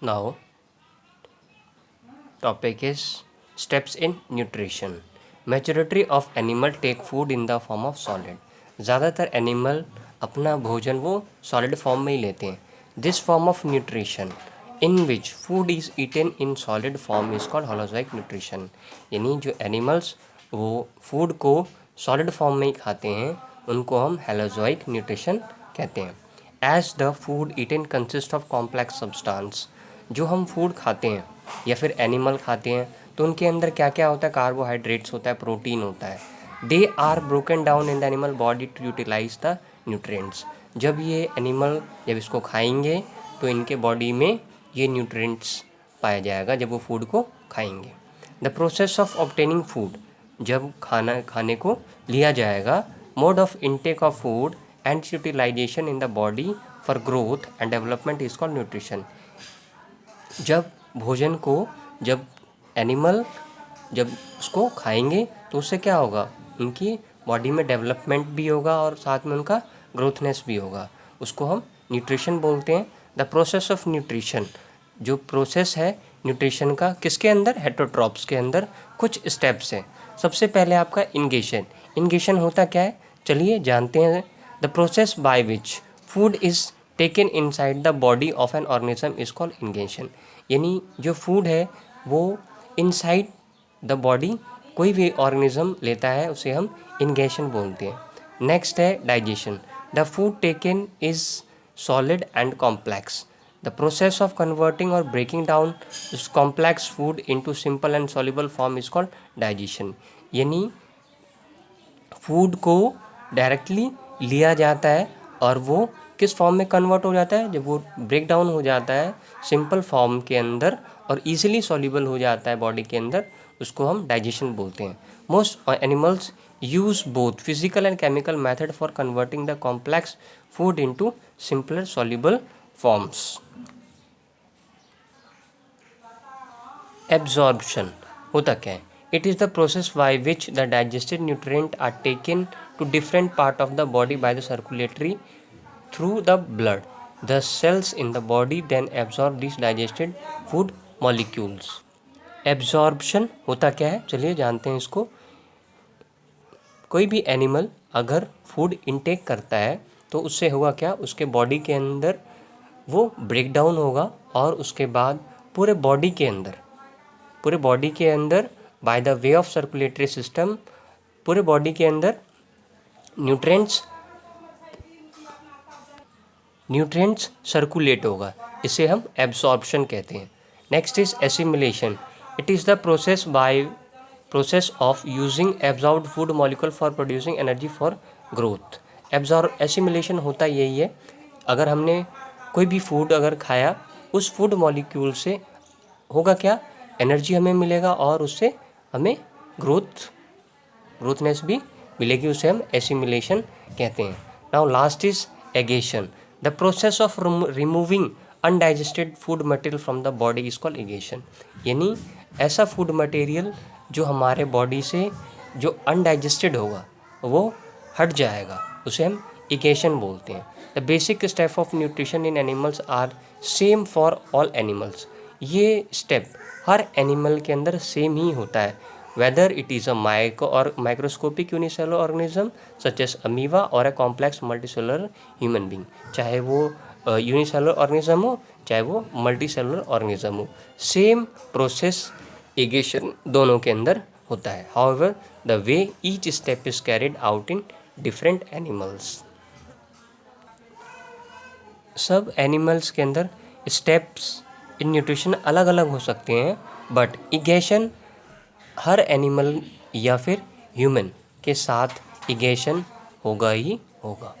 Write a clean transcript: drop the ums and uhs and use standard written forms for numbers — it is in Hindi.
Now, topic is steps in nutrition. Majority of animal take food in the form of solid. ज़्यादातर एनिमल अपना भोजन वो सॉलिड फॉर्म में ही लेते हैं. This form of nutrition in which food is eaten in solid form is called holozoic nutrition. यानी जो एनिमल्स वो फूड को सॉलिड फॉर्म में ही खाते हैं उनको हम हेलोजोइक न्यूट्रिशन कहते हैं. As the food eaten consist of complex substance. जो हम फूड खाते हैं या फिर एनिमल खाते हैं तो उनके अंदर क्या क्या होता है. कार्बोहाइड्रेट्स होता है, प्रोटीन होता है. They are broken down in the animal body to utilise the nutrients. जब ये एनिमल जब इसको खाएंगे तो इनके बॉडी में ये न्यूट्रिएंट्स पाया जाएगा जब वो फूड को खाएंगे. The process of obtaining food. जब खाने को लिया जाएगा. Mode of intake of food and utilisation in the body for growth and development is called nutrition. जब भोजन को जब एनिमल जब उसको खाएंगे तो उससे क्या होगा, उनकी बॉडी में डेवलपमेंट भी होगा और साथ में उनका ग्रोथनेस भी होगा. उसको हम न्यूट्रिशन बोलते हैं. The process of nutrition. जो प्रोसेस है न्यूट्रिशन का किसके अंदर, हेटरोट्रॉप्स के अंदर कुछ स्टेप्स हैं. सबसे पहले आपका इंगेशन. इंगेशन होता क्या है चलिए जानते हैं. The process by which food is taken inside the body of an organism is called ingestion. यानी जो फूड है वो इनसाइड द बॉडी कोई भी ऑर्गेनिज्म लेता है उसे हम इंगेशन बोलते हैं. नेक्स्ट है digestion. The food taken is solid and complex. The process of converting और breaking down complex food into simple and soluble form is called digestion. यानी फूड को डायरेक्टली लिया जाता है और वो किस फॉर्म में कन्वर्ट हो जाता है, जब वो ब्रेक डाउन हो जाता है सिंपल फॉर्म के अंदर और ईजिली सॉल्युबल हो जाता है बॉडी के अंदर, उसको हम डाइजेशन बोलते हैं. Most animals use both physical and chemical method for converting the complex food into simpler soluble forms. Absorption होता क्या है. It is the process by which the digested nutrients are taken to different part of the body by the circulatory through the blood. The cells in the body then absorb these digested food molecules. Absorption होता क्या है चलिए जानते हैं इसको. कोई भी एनिमल अगर फूड इनटेक करता है तो उससे होगा क्या, उसके बॉडी के अंदर वो ब्रेक डाउन होगा और उसके बाद पूरे बॉडी के अंदर by the way of circulatory system पूरे बॉडी के अंदर न्यूट्रिएंट्स सर्कुलेट होगा. इसे हम एब्सॉर्प्शन कहते हैं. Next is assimilation. It is the process of using absorbed food molecule for producing energy for growth. Assimilation होता यही है, अगर हमने कोई भी फूड अगर खाया उस फूड मॉलिक्यूल से होगा क्या, एनर्जी हमें मिलेगा और उससे हमें ग्रोथनेस भी मिलेगी, उसे हम एसिमिलेशन कहते हैं. Now last is एगेशन. The process of removing undigested food material from the body is called एगेशन. यानी ऐसा फूड मटेरियल जो हमारे बॉडी से जो अनडाइजेस्टेड होगा वो हट जाएगा, उसे हम एगेशन बोलते हैं. The basic step of nutrition in animals are same for all animals. ये स्टेप हर एनिमल के अंदर सेम ही होता है, whether it is a microscopic unicellular organism such as amoeba और a complex multicellular human being. चाहे वो यूनिसेलुलर ऑर्गेनिज्म हो चाहे वो मल्टीसेलुलर ऑर्गेनिज्म हो, सेम प्रोसेस एगेशन दोनों के अंदर होता है. However the way each step is carried out in different animals. सब एनिमल्स के अंदर स्टेप्स इन न्यूट्रिशन अलग अलग हो सकते हैं, बट इगेशन हर एनिमल या फिर ह्यूमन के साथ इगेशन होगा ही होगा.